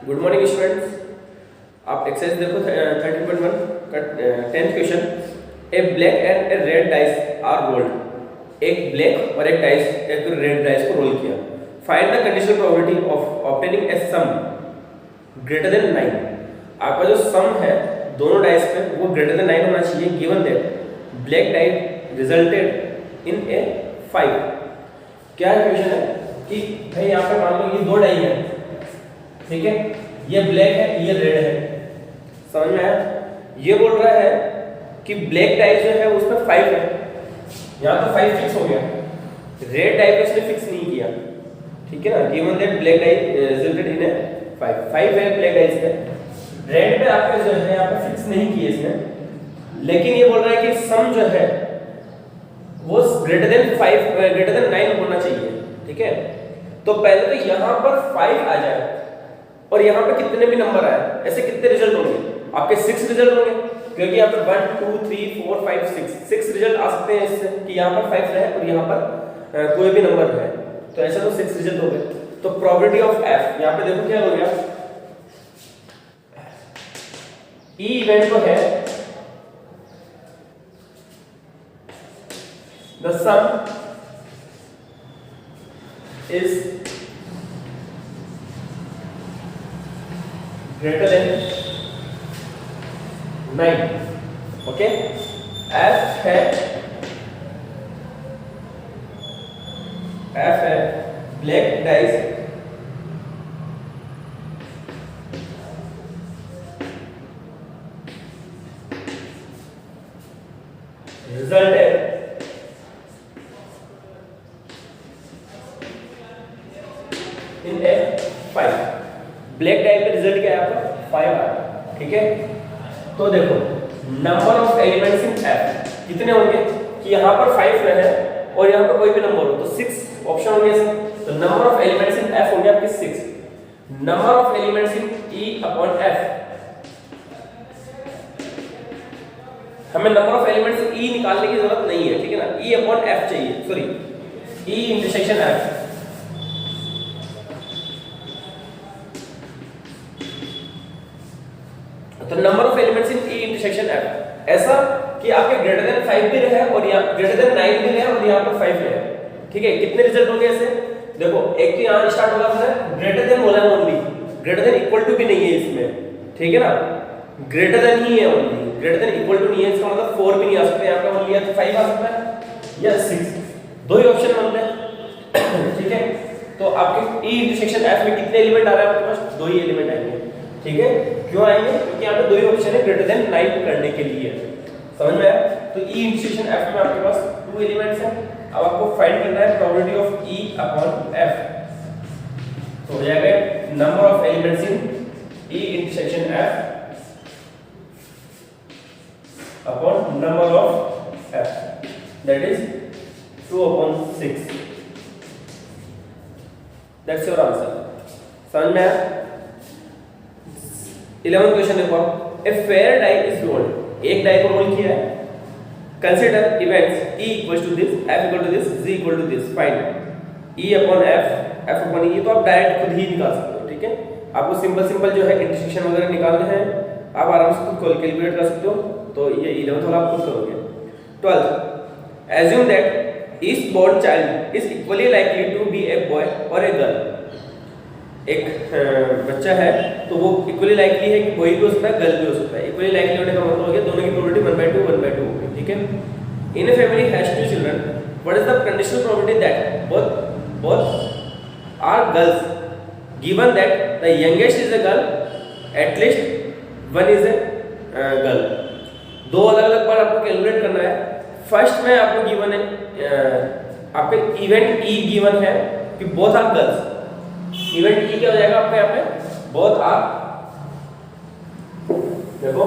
Good morning students. आप exercise देखो 13.1 का 10th question. A black and a red dice are rolled. एक black और एक डाइस, एक रेड डाइस को रोल किया। Find the conditional probability of obtaining a sum greater than 9। आपका जो सम है दोनों डाइस पे वो ग्रेटर देन 9 होना चाहिए, given that black dice resulted in a 5। क्या क्वेश्चन है कि भाई यहाँ पे मान लो ये दो डाई है, ठीक है, ये ब्लैक है ये रेड है, समझ में आया। ये बोल रहा है कि ब्लैक डाई जो है उसमें 5 है, यहाँ तो 5 फिक्स हो गया, रेड डाई पे इसने फिक्स नहीं किया, ठीक है ना। Given that black die resulted in a 5 है ब्लैक डाइस पे, रेड पे आपके जो है यहाँ पे फिक्स नहीं किए इसने, लेकिन ये बोल रहा है कि सम जो है वो ग्रेटर देन 5 ग्रेटर देन 9 होना चाहिए, ठीक है। तो पहले तो यहाँ पर 5 आ जाए और यहाँ पे कितने भी नंबर आए, ऐसे कितने रिजल्ट होंगे आपके? 6 रिजल्ट होंगे, क्योंकि यहाँ पर 1 2 3 4 5 6 रिजल्ट आ सकते हैं इससे कि यहाँ पर 5 रहे और यहाँ पर कोई भी नंबर है, तो ऐसा तो 6 रिजल्ट हो गए। तो प्रोबेबिलिटी ऑफ एफ यहाँ पे देखो क्या हो गया, ई इवेंट को है the sum is greater than 9, okay। f है ब्लैक डाइस रिजल्ट है इन ए 5। ब्लैक डाई पे रिजल्ट क्या है आपका? 5 आया, ठीक है। तो देखो number of elements in F कितने होंगे कि यहाँ पर 5 रहे और यहाँ पर कोई भी नंबर हो तो 6 ऑप्शन होंगे इसमें। तो number of elements in F होंगे आपके 6। Number of elements in E upon F, हमें नंबर ऑफ एलिमेंट्स इन ई निकालने की जरूरत नहीं है, ठीक है ना। ई अपॉन एफ चाहिए, सॉरी ई इंटरसेक्शन एफ। तो number of elements in E intersection F ऐसा कि आपके ग्रेटर देन 5 भी रहे और यहाँ ग्रेटर देन 9 भी रहे और यहाँ पर 5 रहे, ठीक है। कितने रिजल्ट होंगे ऐसे? देखो एक तो यहाँ स्टार्ट होगा हमने ग्रेटर देन बोला है, only greater than equal to भी नहीं है इसमें, ठीक है ना। ग्रेटर देन ही है, only greater than equal to नहीं है, इसका मतलब 4 भी नहीं आ सकते यहाँ पे, ओनली या तो 5 आ सकता है या 6, दो ही ऑप्शन बनते हैं, ठीक है। तो आपके ई इंटरसेक्शन एफ में कितने एलिमेंट आ रहे हैं आपके पास? 2 ही एलिमेंट आएंगे, ठीक है। क्यों आएंगे? क्योंकि यहाँ पे 2 ही ऑप्शन है ग्रेटर देन 9 करने के लिए, समझ में आया। तो ई इंटरसेक्शन एफ में आपके पास 2 एलिमेंट्स हैं। अब आपको फाइंड करना है probability of E upon F. तो हो जाएगा number of elements in E intersection F upon number of F, that is 2/6। That's your answer, समझ में आया। 11th क्वेश्चन देखो, a fair die is rolled. एक डाई को रोल किया है। Consider events E equal to this, F equal to this, G equal to this. Find E upon F, F upon E. तो आप डायरेक्ट खुद ही निकाल सकते हो, ठीक है। आपको सिंपल जो है इंटरसेक्शन वगैरह निकालने हैं, आप आराम से खुद कैलकुलेट कर सकते हो। तो ये 11th वाला आप खुद करोगे। 12th, assume that each born child is equally likely to be a boy और ए गर्ल। एक बच्चा है तो वो इक्वली लाइकली है कि बॉय भी हो सकता है गर्ल भी हो सकता है। इक्वली लाइकली होने का मतलब हो गया दोनों की प्रोबेबिलिटी 1/2 1/2 होगी, ठीक है। In a family has 2 children, what is the conditional probability that both are girls given that the youngest is a girl, at least one is a girl. दो अलग-अलग बार आपको कैलकुलेट करना है। फर्स्ट में आपको गिवन है आपके इवेंट ई गिवन है कि both are girls. Event E क्या हो जाएगा आपका यहाँ पे? बोथ आर, देखो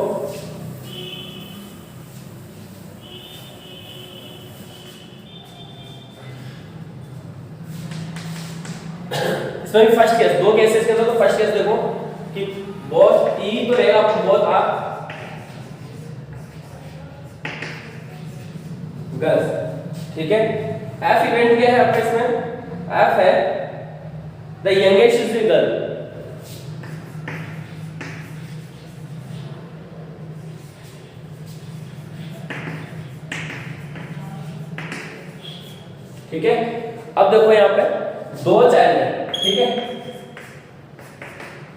इसमें भी फर्स्ट केस, 2 केसेस के अंदर। तो फर्स्ट केस देखो कि बोथ ई तो रहेगा आपको बोथ आर गर्ल्स, ठीक है। एफ इवेंट क्या है आपके इसमें? एफ है the youngest is the girl, ठीक है। अब देखो यहाँ पे दो चाइल्ड है, ठीक है,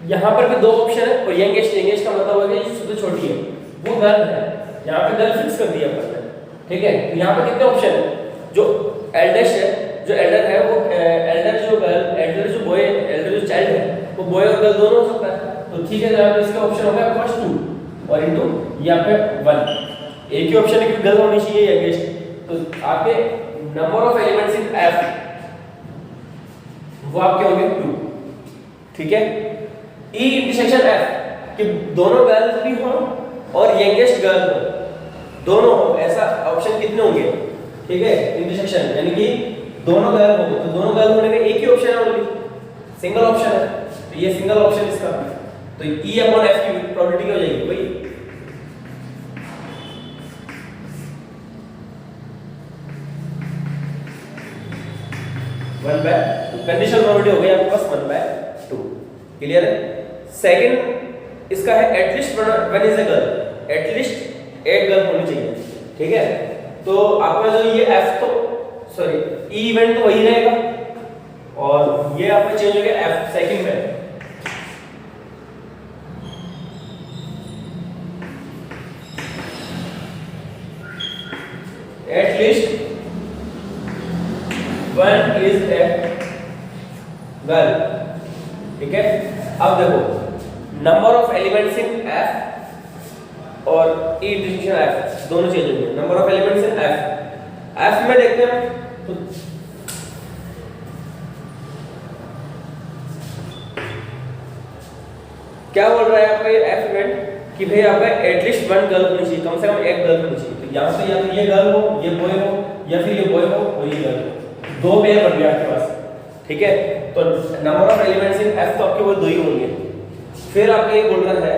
यहाँ पर भी दो ऑप्शन है और यंगेस्ट, यंगेस्ट का मतलब हो गया सबसे छोटी है वो गर्ल है, यहाँ पे गर्ल फिक्स कर दिया अपन ने, ठीक है। तो यहाँ पे कितने ऑप्शन है, जो एल्डेस्ट है, जो एल्डर है वो एल्डर जो गर्ल, एल्डर जो बॉय, एल्डर जो चाइल्ड है वो बॉय और गर्ल दोनों हो सकता है। तो ठीक है, यहाँ पे इसका ऑप्शन होगा फर्स्ट 2 और इनटू यहाँ पे 1, एक ही ऑप्शन है कि गर्ल होनी चाहिए यंगेस्ट। तो आपके number of elements in F वो आपके होंगे 2, ठीक है। ई इंटरसेक्शन एफ कि दोनों गर्ल्स भी हो और यंगेस्ट गर्ल हो, दोनों हो, ऐसा ऑप्शन कितने होंगे, ठीक है, इंटरसेक्शन यानी कि दोनों गर्ल हो, तो दोनों गर्ल होने का एक ही ऑप्शन है, ओनली सिंगल ऑप्शन है, तो ये सिंगल ऑप्शन इसका, तो ई अपॉन एफ की प्रोबेबिलिटी क्या हो जाएगी भाई, one by two, conditional probability हो गई आपके पास 1/2, क्लियर है। सेकंड इसका है at least one is a girl, at least एक गर्ल होनी चाहिए, ठीक है। तो आपका जो ये एफ तो सॉरी ई इवेंट तो वही रहेगा और ये आपका चेंज हो गया एफ सेकंड में, at least one is a girl, ठीक है। अब देखो number of elements in F और ई इंटरसेक्शन एफ दोनों चेंज होंगे, number of elements in F में देखते हैं तो क्या बोल रहा है आपका ये एफ इवेंट कि भाई आपका एटलीस्ट वन गर्ल होनी चाहिए, कम से कम एक गर्ल होनी चाहिए। तो यहाँ से या तो ये गर्ल हो, ये बॉय हो, या फिर ये बॉय हो और ये गर्ल हो, दो पेयर बन गया आपके पास, ठीक है। तो number of elements in F तो आपके वो दो ही होंगे। फिर आपका ये बोल रहा है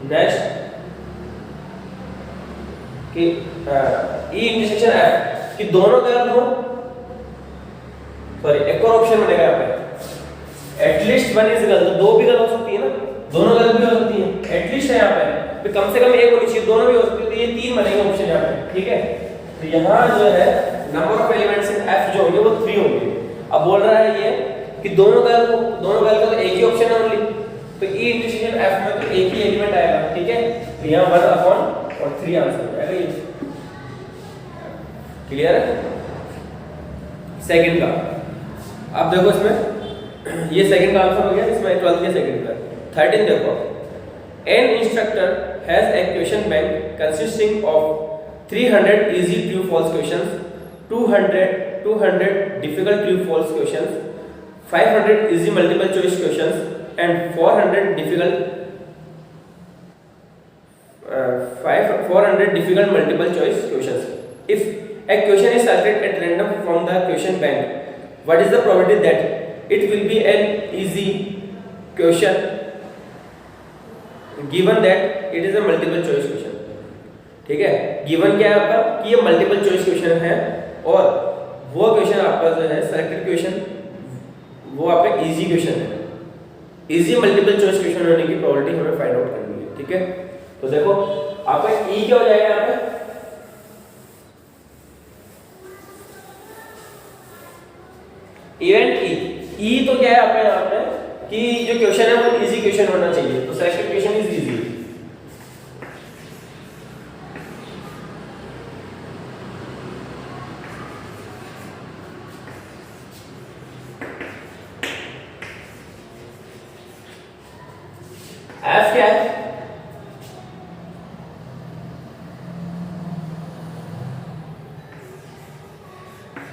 नेक्स्ट कि ई इंटरसेक्शन एफ कि दोनों गर्ल हो, सॉरी एक और ऑप्शन बनेगा यहाँ पे एटलीस्ट वन इज गर्ल, तो दो भी गर्ल हो सकती है ना, दोनों गर्ल भी हो सकती है, एटलीस्ट है यहाँ पे, तो कम से कम एक होनी चाहिए, दोनों भी हो सकती है, तो ये 3 बनेंगे ऑप्शन यहाँ पे, ठीक है। तो यहाँ जो है number of elements in F जो होंगे वो 3 होंगे। अब बोल रहा है ये कि दोनों गर्ल हो, दोनों गर्ल का तो एक ही ऑप्शन है ओनली, तो ई इंटरसेक्शन एफ में तो एक ही एलिमेंट आएगा, ठीक है। तो यहाँ 1/3 आंसर हो जाएगा ये, क्लियर है। सेकंड का अब देखो इसमें ये सेकंड का आंसर हो गया, इसमें 12th के सेकंड का। 13 देखो, an instructor has a question bank consisting of 300 easy true false questions, 200 difficult true false questions, 500 easy multiple choice questions and 400 difficult multiple choice questions. If a question is selected at random from the question bank, what is the probability that it will be an easy question given that it is a multiple choice question, ठीक है। Given क्या है आपका कि ये multiple choice question है और वो क्वेश्चन आपका जो है सेलेक्टेड क्वेश्चन वो आपका इजी क्वेश्चन है, इजी मल्टीपल चॉइस क्वेश्चन होने की प्रोबेबिलिटी हमें फाइंड आउट करनी है, ठीक है। तो देखो आपका ई क्या हो जाएगा यहाँ पे, इवेंट ई तो क्या है आपका यहाँ पे कि जो क्वेश्चन है वो इजी क्वेश्चन होना चाहिए, तो selected question is easy. F क्या है,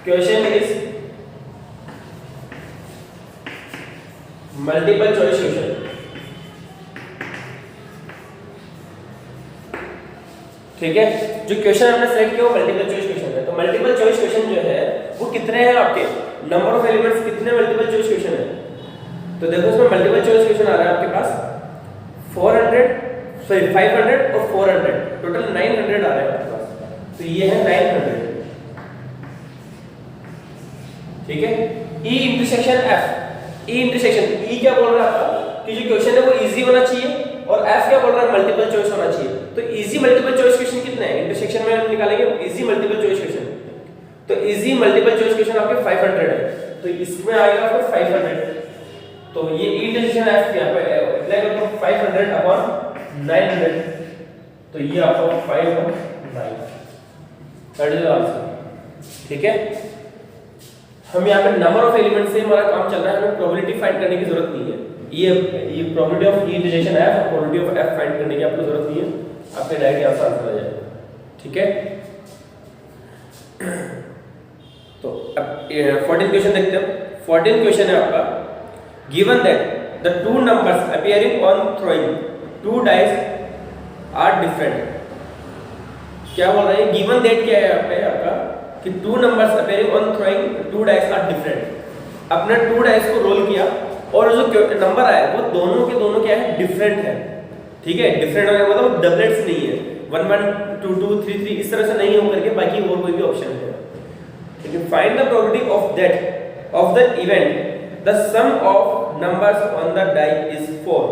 question is multiple choice question, ठीक है। जो क्वेश्चन हमने सेलेक्ट किया वो मल्टीपल चॉइस क्वेश्चन है, तो मल्टीपल चॉइस क्वेश्चन जो है वो कितने हैं आपके, नंबर ऑफ एलिमेंट्स कितने मल्टीपल चॉइस क्वेश्चन है। तो देखो इसमें मल्टीपल चॉइस क्वेश्चन आ रहा है आपके पास 500 और 400, टोटल 900 आ रहे हैं आपके पास, तो ये है 900, ठीक है। ई intersection F, E intersection E क्या बोल रहा है आपका कि जो क्वेश्चन है वो इजी होना चाहिए और एफ क्या बोल रहा है मल्टीपल चॉइस होना चाहिए। तो इजी मल्टीपल चॉइस क्वेश्चन कितने हैं इंटरसेक्शन में हम निकालेंगे, इजी मल्टीपल चॉइस क्वेश्चन तो इजी मल्टीपल चॉइस क्वेश्चन आपके 500 है, तो इसमें आएगा आपको 500। तो ये ई इंटरसेक्शन एफ यहाँ पे अप्लाई करो 500 अपॉन 900, तो ये आपको 5 और 9 दैट इज आंसर। ठीक है, हम यहाँ पे नंबर ऑफ एलिमेंट से हमारा काम चल रहा है, हमें प्रोबेबिलिटी फाइंड करने की जरूरत नहीं है। ये probability of E intersection F और प्रोबेबिलिटी ऑफ एफ फाइंड करने की आपको जरूरत नहीं है, आपके डायरेक्ट आंसर आ जाएगा। ठीक है, तो अब 14 क्वेश्चन देखते हैं। 14 क्वेश्चन है आपका, given that the two numbers appearing on throwing two dice are different. क्या बोल रहा है, गिवन दैट क्या है यहाँ पे आपका कि two numbers appearing on throwing two dice are different. आपने टू डाइस को रोल किया और जो नंबर आया वो दोनों के दोनों क्या है, डिफरेंट है। ठीक है, डिफरेंट होने का मतलब डबलेट्स नहीं है, 1 1 2 2 3 3 इस तरह से नहीं हो करके बाकी और कोई भी ऑप्शन है। ठीक है, find the probability of that of the event the sum of numbers on the dice is 4।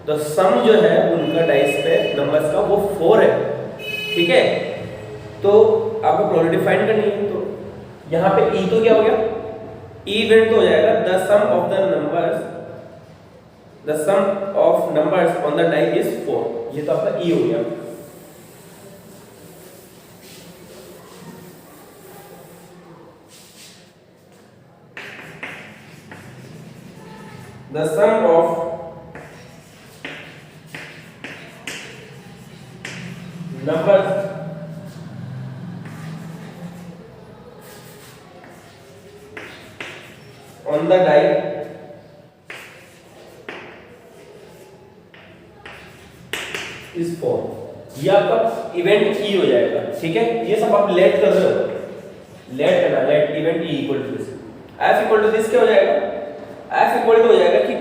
तो सम जो है उनका डाइस पे नंबर्स का वो 4 है। ठीक है, तो आपको प्रोबेबिलिटी फाइंड करनी है। तो यहाँ पे ई तो क्या हो गया, इवेंट तो हो जाएगा the sum of the numbers, the sum of numbers on the dice is 4। ये तो आपका ई हो गया। The sum of numbers on the die is 4। ये आपका इवेंट ई हो जाएगा। ठीक है, ये सब आप लेट कर रहे हो, लेट करना, let event E equal to this, F equal to this क्या हो जाएगा, एफ इक्वल टू हो जाएगा कि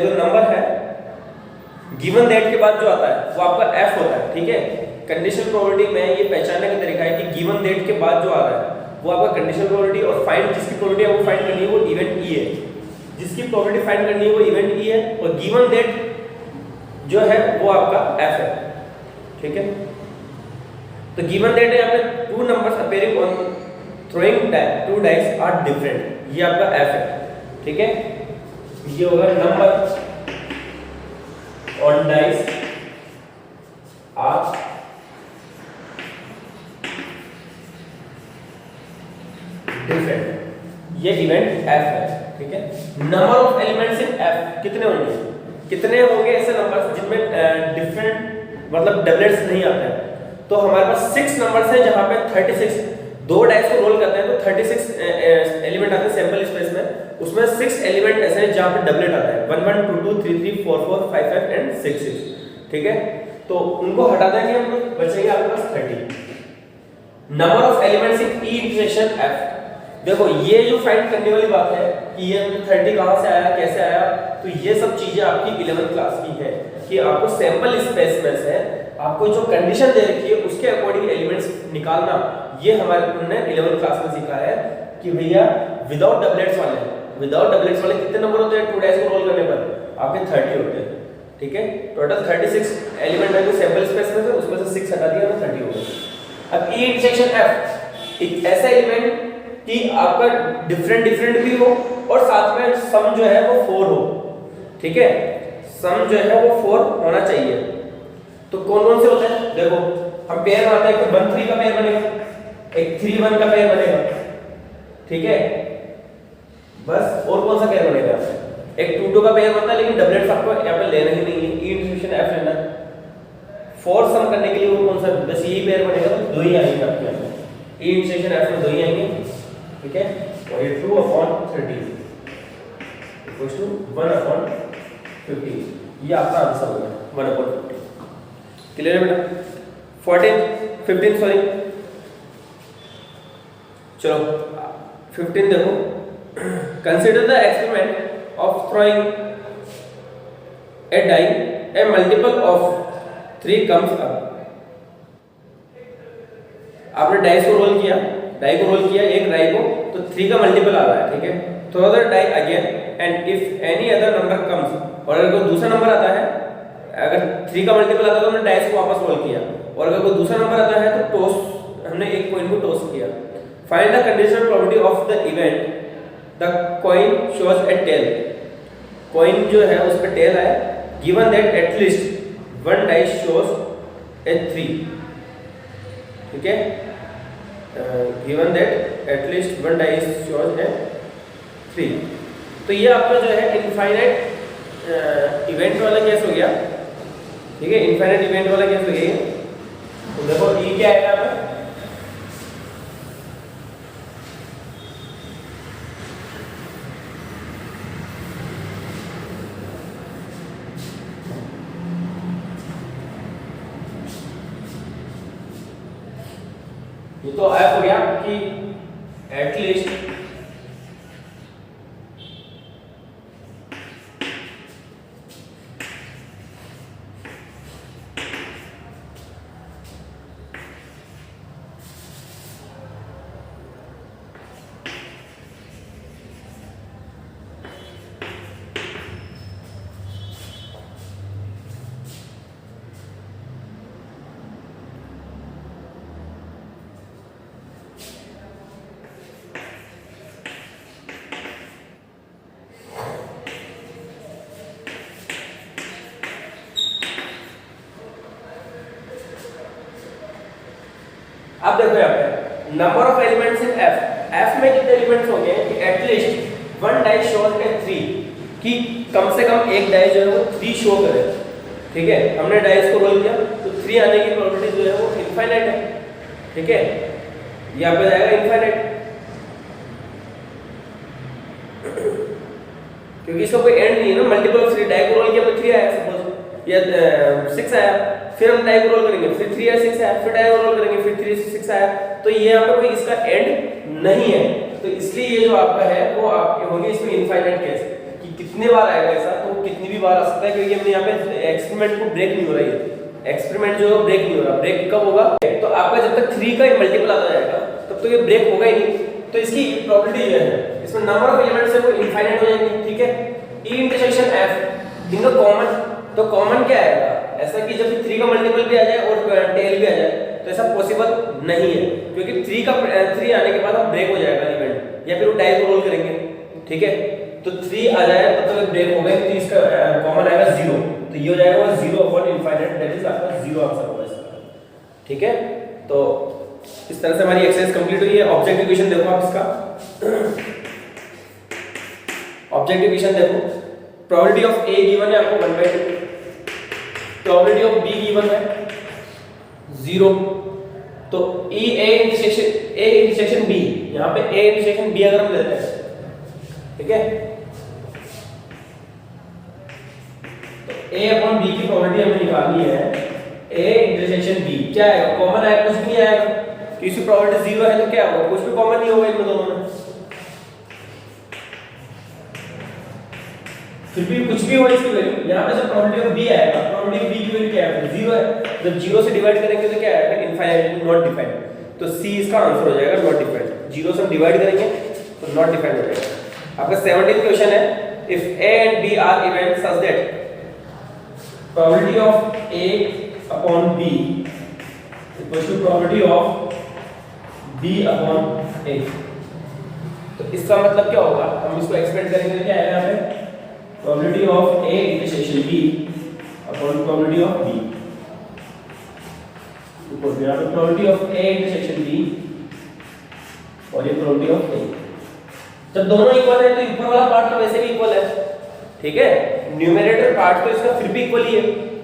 जो नंबर है गिवन दैट के बाद जो आता है वो आपका एफ होता है। ठीक है, कंडीशनल प्रोबेबिलिटी में ये पहचानने का तरीका है कि गिवन दैट के बाद जो आ रहा है वो आपका कंडीशनल प्रोबेबिलिटी, और फाइंड जिसकी प्रोबेबिलिटी आपको फाइंड करनी है वो इवेंट ई है, जिसकी प्रोबेबिलिटी फाइंड करनी है वो इवेंट ई है, और गिवन दैट जो है वो आपका एफ है। ठीक है, तो गिवन दैट है यहाँ पे two numbers appearing on throwing two dice are different, ये आपका एफ है। ठीक है, ये होगा number on dice are different, ये इवेंट एफ है। ठीक है, number of elements in F कितने होंगे, कितने होंगे ऐसे नंबर्स जिनमें डिफरेंट मतलब डबलेट्स नहीं आते हैं। तो हमारे पास 6 नंबर्स हैं जहां पे 36, दो डाइस को रोल करते हैं तो 36 एलिमेंट आते हैं सैंपल स्पेस में, उसमें 6 एलिमेंट ऐसे हैं जहां पे डबलेट आता है 1 1 2 2 3 3 4 4 5 5 एंड 6 6। ठीक है, तो उनको हटा देंगे हम, बचेंगे आपके पास 30। Number of elements in E intersection F. देखो ये जो फाइंड करने वाली बात है कि ये 30 कहां से आया, कैसे आया, तो ये सब चीजें आपकी 11th क्लास की है कि आपको सैंपल स्पेस में से आपको जो कंडीशन दे रखी है उसके अकॉर्डिंग एलिमेंट्स निकालना, ये हमारे हमने 11th क्लास में सीखा है कि भैया विदाउट डबलेट्स वाले, विदाउट डबलेट्स वाले कितने नंबर होते हैं टू डाइस को रोल करने पर, आपके 30 होते हैं। ठीक है, टोटल 36 एलिमेंट है जो सैंपल स्पेस में से, उसमें से 6 हटा दिया तो 30 हो गए। अब ई इंटरसेक्शन एफ एक ऐसा एलिमेंट कि आपका डिफरेंट भी हो और साथ में सम जो है वो 4 हो। ठीक है, सम जो है वो 4 होना चाहिए। तो कौन कौन से होते हैं, देखो हम पेयर बनाते हैं, एक 1 3 का पेयर बनेगा, एक 3 1 का पेयर बनेगा। ठीक है, बस और कौन सा पेयर बनेगा, एक 2 2 का पेयर बनता है, लेकिन डबलेट्स आपको यहाँ पे लेना ही नहीं है, ई इंटरसेक्शन एफ लेना है। 4 सम करने के लिए वो कौन सा, बस यही पेयर बनेगा, तो 2 ही आएंगे आपके यहाँ पे, ई इंटरसेक्शन एफ में 2 ही आएंगे। ठीक है, और ये 2/30 इक्वल्स टू 1/50, ये आपका आंसर हो गया 1/50। क्लियर है बेटा, 15 सॉरी, चलो 15 देखो, consider the experiment of throwing a die, a multiple of 3 comes up. आपने डाइस को रोल किया, डाई को रोल किया एक डाई को, तो 3 का मल्टीपल आ रहा है। ठीक है, throw the die again and if any other number comes, और अगर कोई दूसरा नंबर आता है, अगर 3 का मल्टीपल आता है तो हमने डाइस को वापस रोल किया, और अगर कोई दूसरा नंबर आता है तो टॉस, हमने एक कॉइन को टॉस किया। Find the conditional probability of the event the coin shows a tail. Coin जो है उस पर टेल है, given that at least one dice shows a 3। ठीक है, given that at least one dice shows a 3। तो ये आपका जो है इनफाइनाइट इवेंट वाला केस हो गया। ठीक है, इनफाइनाइट इवेंट वाला केस हो गया। तो देखो ई क्या आएगा आपका, ये तो एफ हो गया कि एटलीस्ट अब देखो यहाँ पे number of elements in F. F में कितने एलिमेंट्स होंगे कि at least one dice shows a 3, कि कम से कम एक डाइस जो है वो 3 शो करे। ठीक है, हमने डाइस को रोल किया तो 3 आने की प्रोबेबिलिटी जो है वो इनफाइनाइट है। ठीक है, यहाँ पे जाएगा इनफाइनाइट, क्योंकि इसका कोई एंड नहीं है ना। मल्टीपल ऑफ 3, डाई को रोल किया तो 3 आया सपोज, या 6 आया, फिर हम डाई को रोल करेंगे फिर 3 या 6 आया, फिर डाई को रोल करेंगे फिर 3 से 6 आया। तो ये यहाँ पर कोई इसका एंड नहीं है। तो इसलिए ये जो आपका है वो आपके होंगे इसमें इनफाइनाइट केस, कि कितने बार आएगा ऐसा, तो कितनी भी बार आ सकता है, क्योंकि हमने यहाँ पे एक्सपेरिमेंट को ब्रेक नहीं हो रही है। एक्सपेरिमेंट जो ब्रेक नहीं हो रहा, ब्रेक कब होगा, तो आपका जब तक 3 का मल्टीपल आता जाएगा तब तो ये ब्रेक होगा ही नहीं। तो इसकी प्रोबेबिलिटी ये है, इसमें नंबर ऑफ एलिमेंट्स है वो इनफाइनाइट हो जाएंगे। ठीक है, ई इंटरसेक्शन एफ, इनका कॉमन, तो कॉमन क्या आएगा, ऐसा कि जब 3 का मल्टीपल भी आ जाए और टेल भी आ जाए, तो ऐसा पॉसिबल नहीं है, क्योंकि 3 आने के बाद हम ब्रेक हो जाएगा इवेंट, या फिर वो डाई को रोल करेंगे। ठीक है, तो 3 आ जाए तब तो ब्रेक हो गया, तो इसका कॉमन आएगा 0, तो ये हो जाएगा 0 इनफाइनाइट, दैट इज आपका 0 आंसर होगा इसका। ठीक है, तो इस तरह से हमारी एक्सरसाइज कंप्लीट हुई है। ऑब्जेक्टिव क्वेश्चन देखो आप इसका, ऑब्जेक्टिव क्वेश्चन देखो, प्रोबेबिलिटी ऑफ ए गिवन है आपको 1/2, प्रोबेबिलिटी ऑफ बी गिवन है 0। तो ए इंटरसेक्शन बी, यहाँ पे ए इंटरसेक्शन बी अगर हम लेते हैं, ठीक है, तो ए अपॉन बी की प्रोबेबिलिटी हमें निकालनी है। ए इंटरसेक्शन बी क्या आएगा, कॉमन आएगा, कुछ भी नहीं आएगा, तो इसकी प्रोबेबिलिटी 0 है, तो क्या होगा, कुछ भी कॉमन नहीं होगा इनमें दोनों में। फिर भी कुछ भी हो इसकी वैल्यू, यहाँ पे जब प्रोबेबिलिटी ऑफ बी आएगा, प्रोबेबिलिटी ऑफ बी की वैल्यू क्या है, 0 है। जब 0 से डिवाइड करेंगे तो क्या आएगा, इनफाइनाइट, नॉट डिफाइंड। तो सी इसका आंसर हो जाएगा, नॉट डिफाइंड। 0 से हम डिवाइड करेंगे तो नॉट डिफाइंड हो जाएगा। आपका 17th क्वेश्चन है, if A and B are events such that probability of A upon B equals to probability of B upon A. तो इसका मतलब क्या होगा, हम इसको एक्सपेंड करेंगे तो क्या आएगा यहाँ पे, probability of A intersection B upon probability of B, ऊपर यहाँ पे probability of A intersection B और ये प्रोबेबिलिटी ऑफ ए। जब दोनों इक्वल है तो ऊपर वाला पार्ट तो वैसे भी इक्वल है। ठीक है, न्यूमरेटर पार्ट तो इसका फिर भी इक्वल ही है,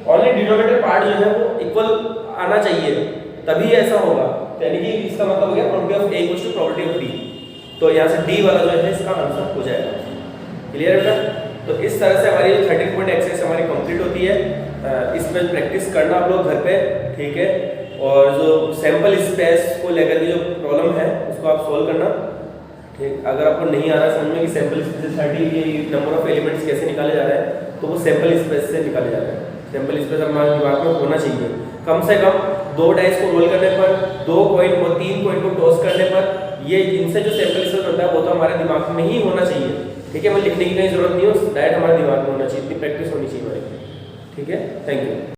ओनली डिनोमिनेटर पार्ट जो है वो इक्वल आना चाहिए, तभी ऐसा होगा। यानी कि इसका मतलब हो गया probability of A equals to probability of B. तो यहाँ से डी वाला जो है इसका आंसर हो जाएगा। क्लियर है बेटा? तो इस तरह से हमारी जो 13 पॉइंट एक्सरसाइज हमारी कंप्लीट होती है। इसमें प्रैक्टिस करना आप लोग घर पे, ठीक है, और जो सैंपल स्पेस को लेकर के जो प्रॉब्लम है उसको आप सोल्व करना। ठीक, अगर आपको नहीं आ रहा समझ में कि सैंपल स्पेस 30 ये नंबर ऑफ एलिमेंट्स कैसे निकाले जा रहे हैं, तो वो सैंपल स्पेस से निकाले जा रहे हैं। सैंपल स्पेस हमारे दिमाग में होना चाहिए, कम से कम 2 डाइस को रोल करने पर, 2 कॉइन को 3 कॉइन को टॉस करने पर, ये इनसे जो सैंपल स्पेस होता है वो तो हमारे दिमाग में ही होना चाहिए। ठीक है, हमें लिखने की कहीं जरूरत नहीं हो, डायरेक्ट हमारे दिमाग में होना चाहिए, इतनी प्रैक्टिस होनी चाहिए हमारी। ठीक है, थैंक यू।